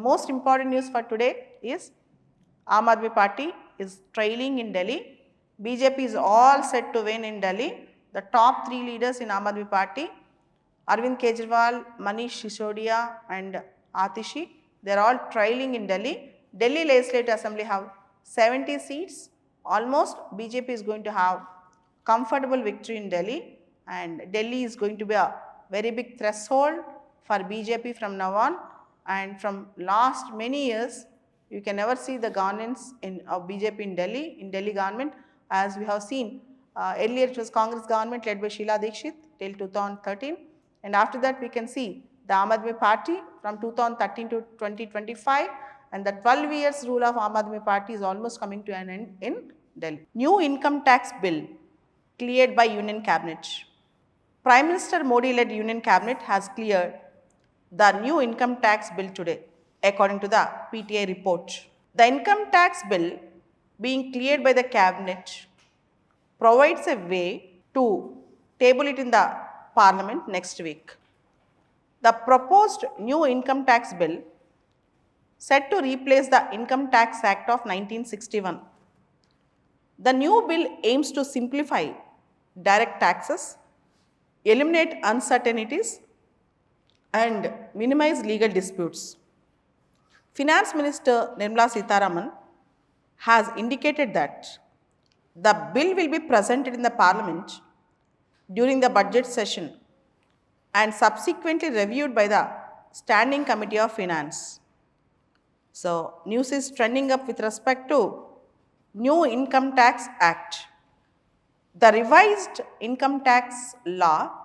most important news for today is Aam Aadmi Party is trailing in Delhi. BJP is all set to win in Delhi. The top 3 leaders in Aam Aadmi Party, Arvind Kejriwal, Manish Sisodia and Atishi, they are all trailing in Delhi. Delhi Legislative Assembly have 70 seats. Almost BJP is going to have comfortable victory in Delhi, and Delhi is going to be a very big threshold for BJP from now on. And from last many years, you can never see the governance of BJP in Delhi government, as we have seen. Earlier it was Congress government led by Sheila Dikshit till 2013, and after that we can see the Aam Aadmi Party from 2013 to 2025, and the 12 years rule of Aam Aadmi Party is almost coming to an end in Delhi. New income tax bill cleared by Union Cabinet. Prime Minister Modi led Union Cabinet has cleared the new income tax bill today, according to the PTI report. The income tax bill being cleared by the Cabinet provides a way to table it in the Parliament next week. The proposed new income tax bill set to replace the Income Tax Act of 1961. The new bill aims to simplify direct taxes, eliminate uncertainties, and minimize legal disputes. Finance Minister Nirmala Sitharaman has indicated that the bill will be presented in the Parliament during the budget session and subsequently reviewed by the Standing Committee of Finance. So, news is trending up with respect to new Income Tax Act. The revised income tax law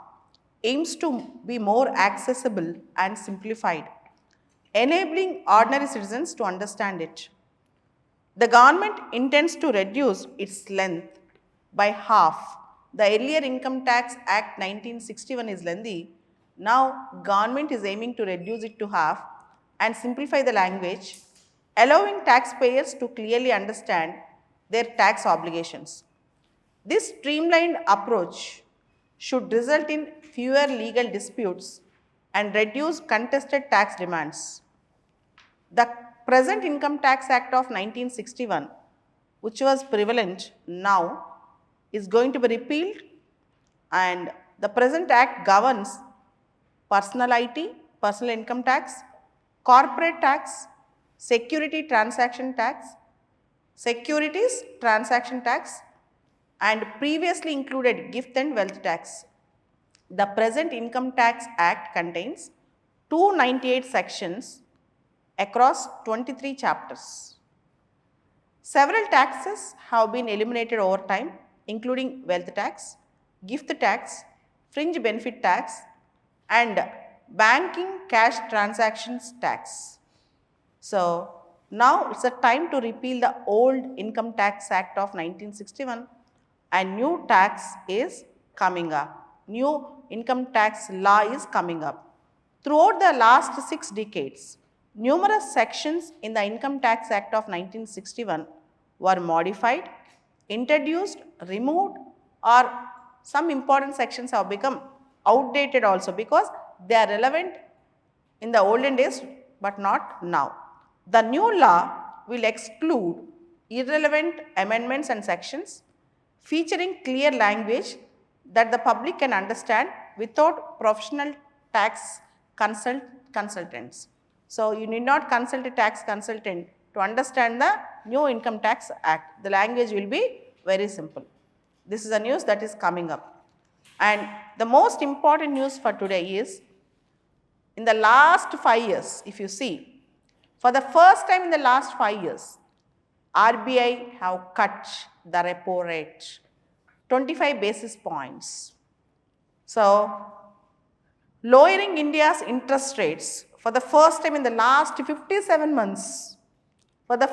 aims to be more accessible and simplified, enabling ordinary citizens to understand it. The government intends to reduce its length by half. The earlier Income Tax Act 1961 is lengthy. Now, government is aiming to reduce it to half and simplify the language, allowing taxpayers to clearly understand their tax obligations. This streamlined approach should result in fewer legal disputes and reduce contested tax demands. The present Income Tax Act of 1961, which was prevalent now, is going to be repealed, and the present act governs personal IT, personal income tax, corporate tax, securities transaction tax, and previously included gift and wealth tax. The present Income Tax Act contains 298 sections across 23 chapters. Several taxes have been eliminated over time, including wealth tax, gift tax, fringe benefit tax, and banking cash transactions tax. So, now it's a time to repeal the old Income Tax Act of 1961, and new tax is coming up. New income tax law is coming up. Throughout the last 6 decades, numerous sections in the Income Tax Act of 1961 were modified, introduced, removed, or some important sections have become outdated also because they are relevant in the olden days but not now. The new law will exclude irrelevant amendments and sections featuring clear language that the public can understand without professional tax consultants. So, you need not consult a tax consultant to understand the new Income Tax Act. The language will be very simple. This is a news that is coming up. And the most important news for today is, in the last 5 years, if you see, for the first time in the last 5 years, RBI have cut the repo rate 25 basis points. So, lowering India's interest rates for the first time in the last 57 months. The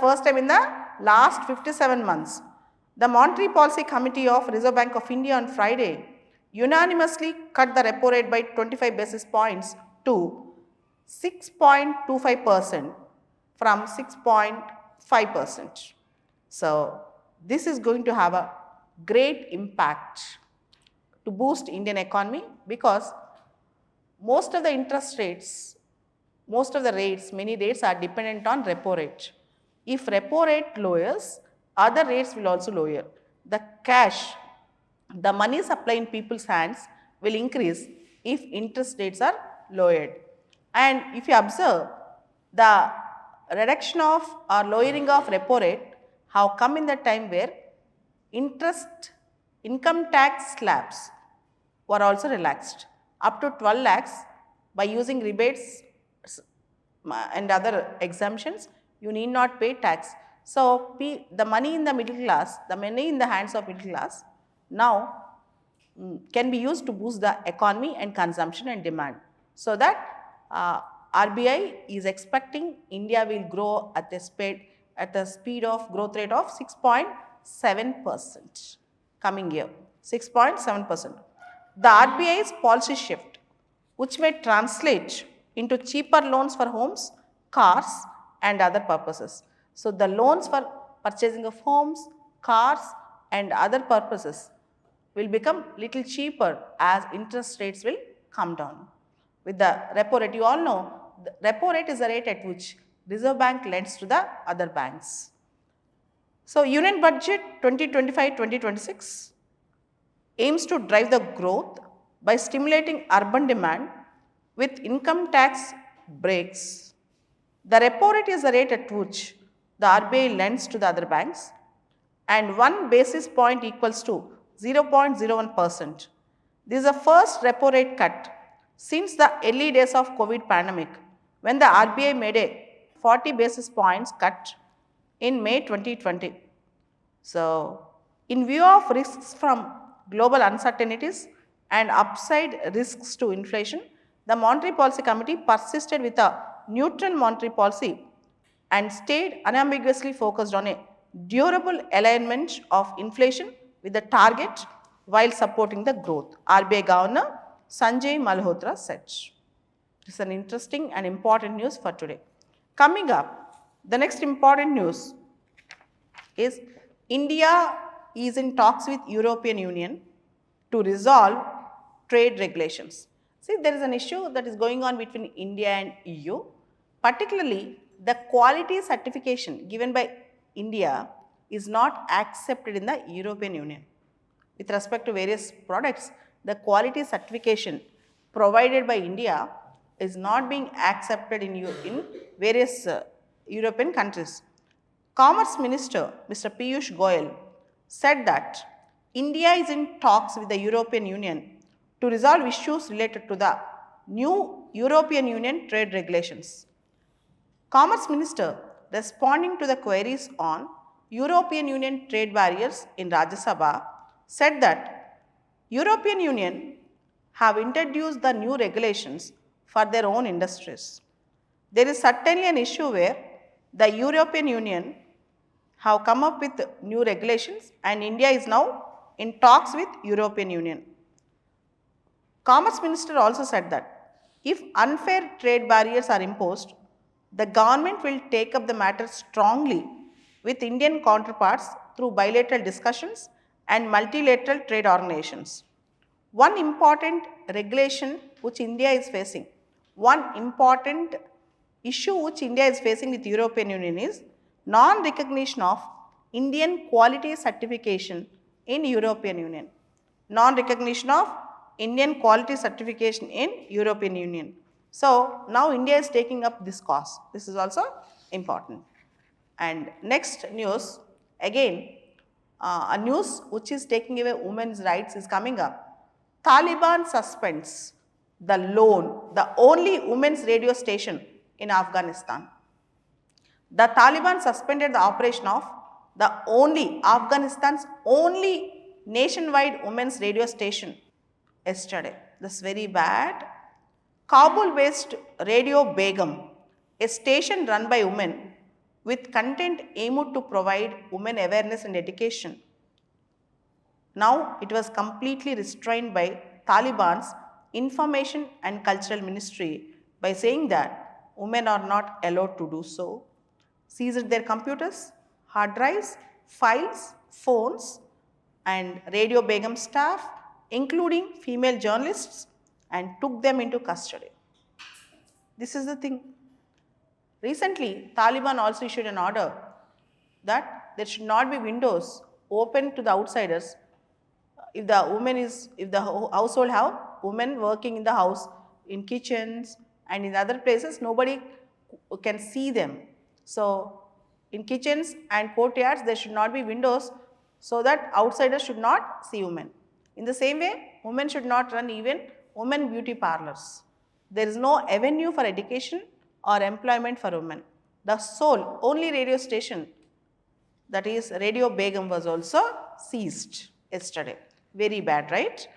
Monetary Policy Committee of Reserve Bank of India on Friday unanimously cut the repo rate by 25 basis points to 6.25% from 6.5%. So, this is going to have a great impact to boost Indian economy because most of the interest rates most of the rates, many rates are dependent on repo rate. If repo rate lowers, other rates will also lower. The cash, the money supply in people's hands will increase if interest rates are lowered. And if you observe, the reduction of or lowering of repo rate have come in the time where income tax slabs were also relaxed. Up to 12 lakhs, by using rebates and other exemptions, you need not pay tax. So, the money in the middle class, the money in the hands of middle class now can be used to boost the economy and consumption and demand. So that RBI is expecting India will grow at a speed of growth rate of 6.7% coming year, 6.7%. The RBI's policy shift, which may translate into cheaper loans for homes, cars and other purposes. So, the loans for purchasing of homes, cars and other purposes will become little cheaper as interest rates will come down. With the repo rate, you all know, the repo rate is the rate at which Reserve Bank lends to the other banks. So, Union Budget 2025-2026 aims to drive the growth by stimulating urban demand with income tax breaks. The repo rate is the rate at which the RBI lends to the other banks, and 1 basis point equals to 0.01%. This is the first repo rate cut since the early days of COVID pandemic, when the RBI made a 40 basis points cut in May 2020. So, in view of risks from global uncertainties and upside risks to inflation, the Monetary Policy Committee persisted with a neutral monetary policy and stayed unambiguously focused on a durable alignment of inflation with the target while supporting the growth, RBI Governor Sanjay Malhotra said. This is an interesting and important news for today. Coming up, the next important news is India is in talks with European Union to resolve trade regulations. See, there is an issue that is going on between India and EU, particularly the quality certification given by India is not accepted in the European Union. With respect to various products, the quality certification provided by India is not being accepted in various European countries. Commerce Minister Mr. Piyush Goyal said that India is in talks with the European Union to resolve issues related to the new European Union trade regulations. Commerce Minister, responding to the queries on European Union trade barriers in Rajya Sabha, said that European Union have introduced the new regulations for their own industries. There is certainly an issue where the European Union have come up with new regulations and India is now in talks with European Union. Commerce Minister also said that if unfair trade barriers are imposed, the government will take up the matter strongly with Indian counterparts through bilateral discussions and multilateral trade organizations. One important regulation which India is facing, one important issue which India is facing with European Union is non-recognition of Indian quality certification in European Union. Non-recognition of Indian quality certification in European Union. So, now India is taking up this cause. This is also important. And next news, again, a news which is taking away women's rights is coming up. Taliban suspends the only women's radio station in Afghanistan. The Taliban suspended the operation of Afghanistan's only nationwide women's radio station yesterday. This is very bad. Kabul-based Radio Begum, a station run by women with content aimed to provide women awareness and education. Now it was completely restrained by Taliban's Information and Cultural Ministry by saying that women are not allowed to do so. Seized their computers, hard drives, files, phones, and Radio Begum staff, including female journalists, and took them into custody. This is the thing. Recently, Taliban also issued an order that there should not be windows open to the outsiders. If the household have women working in the house, in kitchens and in other places, nobody can see them. So, in kitchens and courtyards, there should not be windows so that outsiders should not see women. In the same way, women should not run even women beauty parlors. There is no avenue for education or employment for women. The sole only radio station, that is Radio Begum, was also seized yesterday. Very bad, right?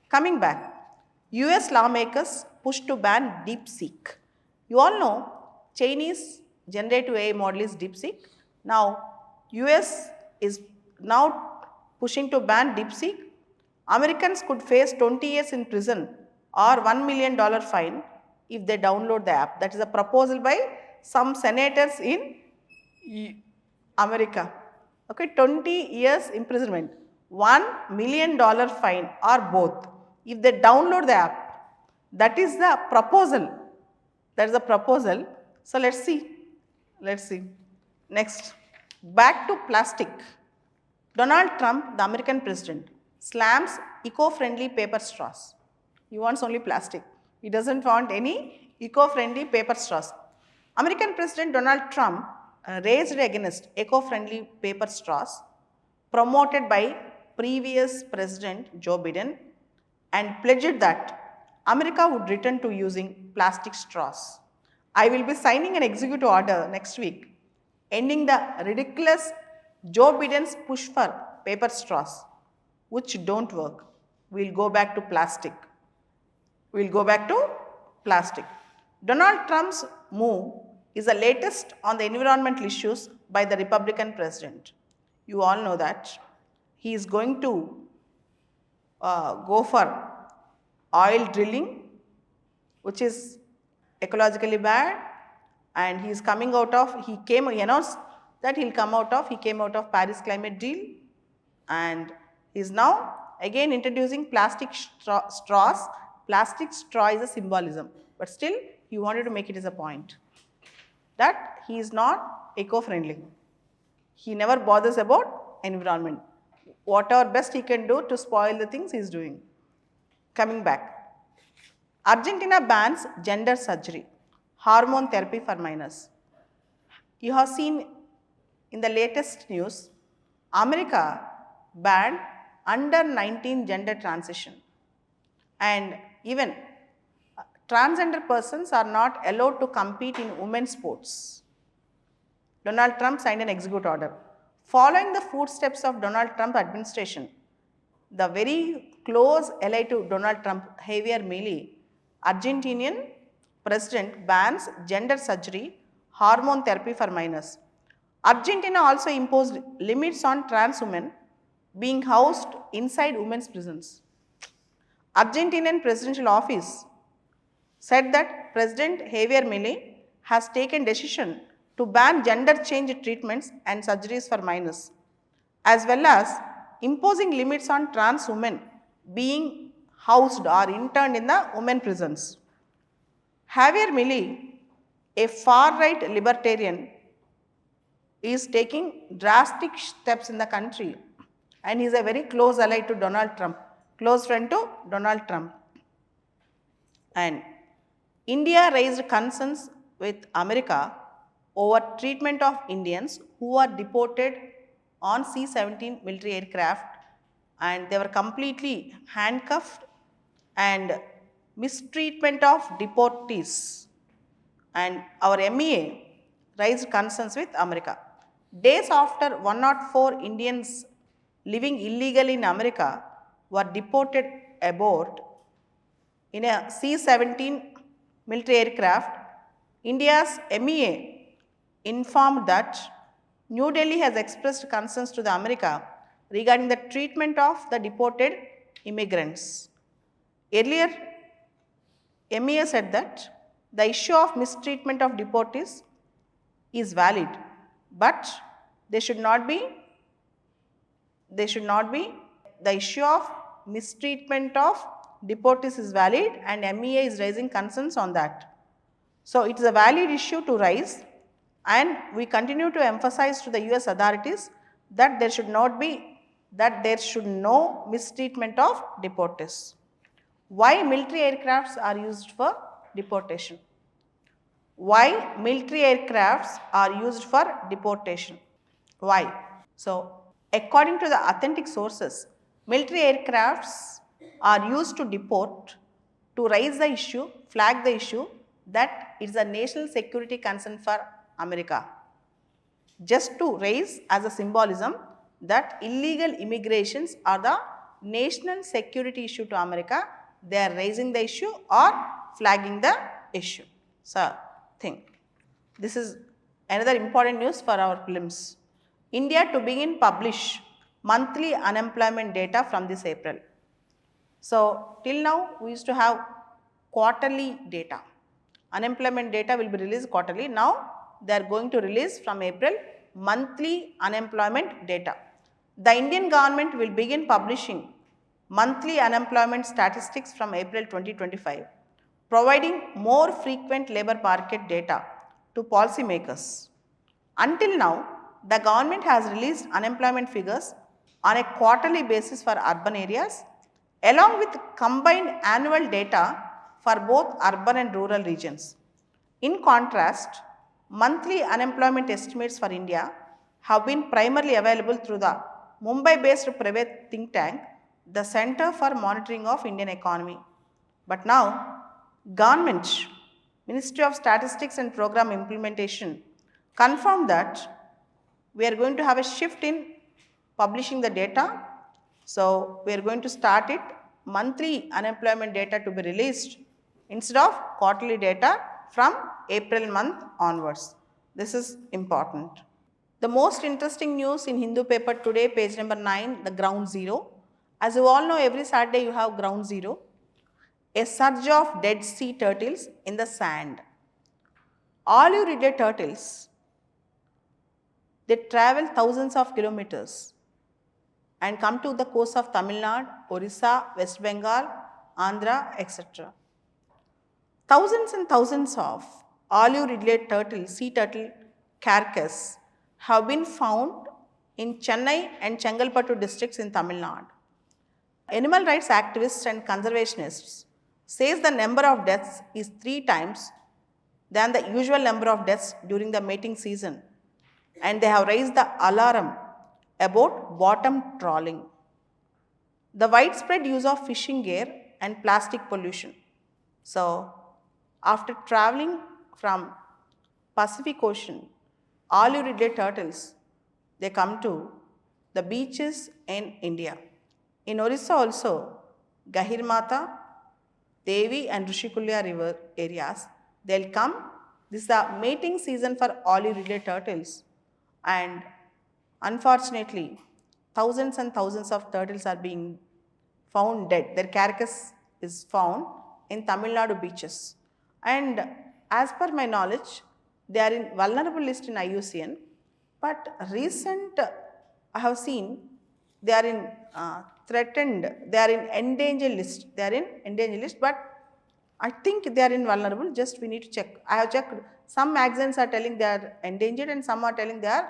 Coming back, US lawmakers push to ban DeepSeek. You all know Chinese generative AI model is DeepSeek. Now, US is now pushing to ban DeepSeek. Americans could face 20 years in prison or $1 million fine if they download the app. That is a proposal by some senators in America. Okay, 20 years imprisonment, $1 million fine or both if they download the app. That is the proposal. That is the proposal. So let's see. Let's see. Next, back to plastic. Donald Trump, the American president, slams eco-friendly paper straws. He wants only plastic. He doesn't want any eco-friendly paper straws. American President Donald Trump raised against eco-friendly paper straws promoted by previous President Joe Biden and pledged that America would return to using plastic straws. I will be signing an executive order next week ending the ridiculous Joe Biden's push for paper straws, which don't work. We'll go back to plastic. We'll go back to plastic. Donald Trump's move is the latest on the environmental issues by the Republican president. You all know that. He is going to go for oil drilling, which is ecologically bad, and he is coming out of, he announced that he came out of Paris climate deal, and he is now again introducing plastic straws. Plastic straw is a symbolism, but still he wanted to make it as a point that he is not eco-friendly. He never bothers about environment. Whatever best he can do to spoil the things he is doing. Coming back, Argentina bans gender surgery, hormone therapy for minors. You have seen in the latest news, America banned under 19 gender transition, and even transgender persons are not allowed to compete in women's sports. Donald Trump signed an executive order. Following the footsteps of Donald Trump administration, the very close ally to Donald Trump, Javier Milei, Argentinian president, bans gender surgery, hormone therapy for minors. Argentina also imposed limits on trans women being housed inside women's prisons. Argentinian presidential office said that President Javier Milei has taken decision to ban gender change treatments and surgeries for minors, as well as imposing limits on trans women being housed or interned in the women prisons. Javier Milei, a far-right libertarian, is taking drastic steps in the country, and he is a very close ally to Donald Trump, close friend to Donald Trump. And India raised concerns with America over treatment of Indians who are deported on C-17 military aircraft, and they were completely handcuffed, and mistreatment of deportees. And our MEA raised concerns with America. Days after 104 Indians living illegally in America were deported aboard in a C-17 military aircraft, India's MEA informed that New Delhi has expressed concerns to the America regarding the treatment of the deported immigrants. Earlier, MEA said that the issue of mistreatment of deportees is valid, but the issue of mistreatment of deportees is valid, and MEA is raising concerns on that. So it is a valid issue to raise, and we continue to emphasize to the US authorities that there should no mistreatment of deportees. Why military aircrafts are used for deportation? Why military aircrafts are used for deportation? Why? So, according to the authentic sources, military aircrafts are used to deport, to raise the issue, flag the issue that it is a national security concern for America. Just to raise as a symbolism that illegal immigrations are the national security issue to America, they are raising the issue or flagging the issue. So, think. This is another important news for our prelims. India to begin publish monthly unemployment data from this April. So, till now we used to have quarterly data. Unemployment data will be released quarterly. Now, they are going to release from April monthly unemployment data. The Indian government will begin publishing monthly unemployment statistics from April 2025, providing more frequent labor market data to policymakers. Until now, the government has released unemployment figures on a quarterly basis for urban areas, along with combined annual data for both urban and rural regions. In contrast, monthly unemployment estimates for India have been primarily available through the Mumbai-based private think tank, the Center for Monitoring of Indian Economy. But now, Government, Ministry of Statistics and Program Implementation confirmed that we are going to have a shift in publishing the data. So, we are going to start it monthly unemployment data to be released instead of quarterly data from April month onwards. This is important. The most interesting news in Hindu paper today, page number 9, the ground zero. As you all know, every Saturday you have ground zero. A surge of dead sea turtles in the sand. Olive Ridley turtles, they travel thousands of kilometers and come to the coast of Tamil Nadu, Orissa, West Bengal, Andhra, etc. Thousands and thousands of olive Ridley turtle, sea turtle carcass have been found in Chennai and Chengalpattu districts in Tamil Nadu. Animal rights activists and conservationists says the number of deaths is 3 times than the usual number of deaths during the mating season, and they have raised the alarm about bottom trawling. The widespread use of fishing gear and plastic pollution. So, after traveling from Pacific Ocean, olive Ridley turtles, they come to the beaches in India. In Orissa also, Gahirmata, Devi and Rishikulya river areas, they'll come. This is the mating season for olive Ridley turtles, and unfortunately, thousands and thousands of turtles are being found dead. Their carcass is found in Tamil Nadu beaches. And as per my knowledge, they are in vulnerable list in IUCN, but recent I have seen they are in threatened, they are in endangered list. They are in endangered list, but I think they are in vulnerable. Just we need to check. I have checked. Some magazines are telling they are endangered and some are telling they are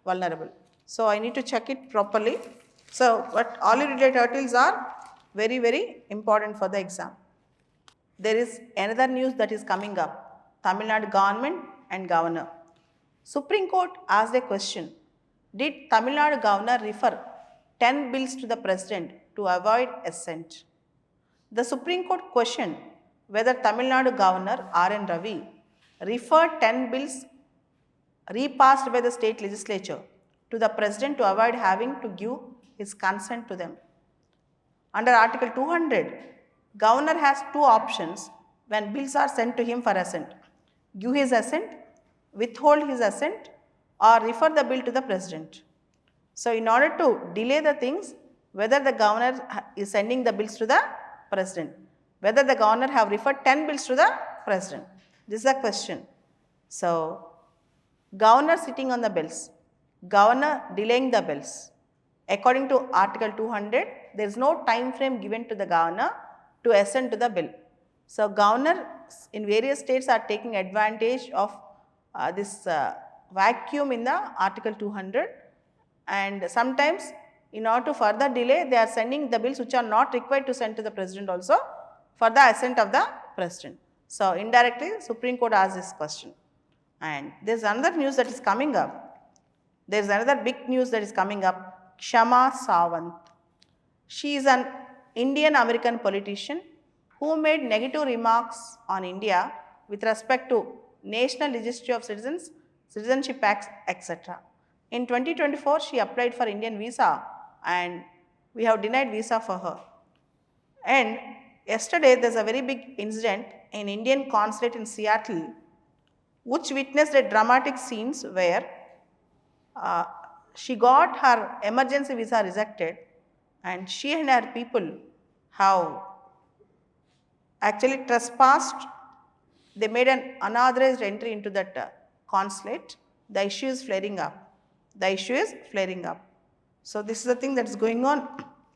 vulnerable. So I need to check it properly. So, but olive Ridley turtles are very, very important for the exam. There is another news that is coming up. Tamil Nadu government and governor. Supreme Court asked a question. Did Tamil Nadu governor refer 10 bills to the president to avoid assent? The Supreme Court questioned whether Tamil Nadu governor R.N. Ravi referred 10 bills repassed by the state legislature to the president to avoid having to give his consent to them. Under Article 200, governor has 2 options when bills are sent to him for assent: give his assent, withhold his assent, or refer the bill to the president. So, in order to delay the things, whether the governor is sending the bills to the president, whether the governor have referred 10 bills to the president. This is a question. So, governor sitting on the bills, governor delaying the bills. According to Article 200, there is no time frame given to the governor to assent to the bill. So, governor in various states are taking advantage of this vacuum in the Article 200, and sometimes in order to further delay, they are sending the bills which are not required to send to the President also for the assent of the President. So, indirectly Supreme Court asked this question. And there is another news that is coming up. There is another big news that is coming up. 𝐃𝐸𝐵 Sawant. She is an Indian American politician who made negative remarks on India with respect to National Registry of Citizens, Citizenship Acts, etc. In 2024, she applied for Indian visa and we have denied visa for her. And yesterday, there is a very big incident in Indian Consulate in Seattle which witnessed a dramatic scenes where she got her emergency visa rejected and she and her people have actually trespassed. They made an unauthorized entry into that consulate. The issue is flaring up. So, this is the thing that is going on.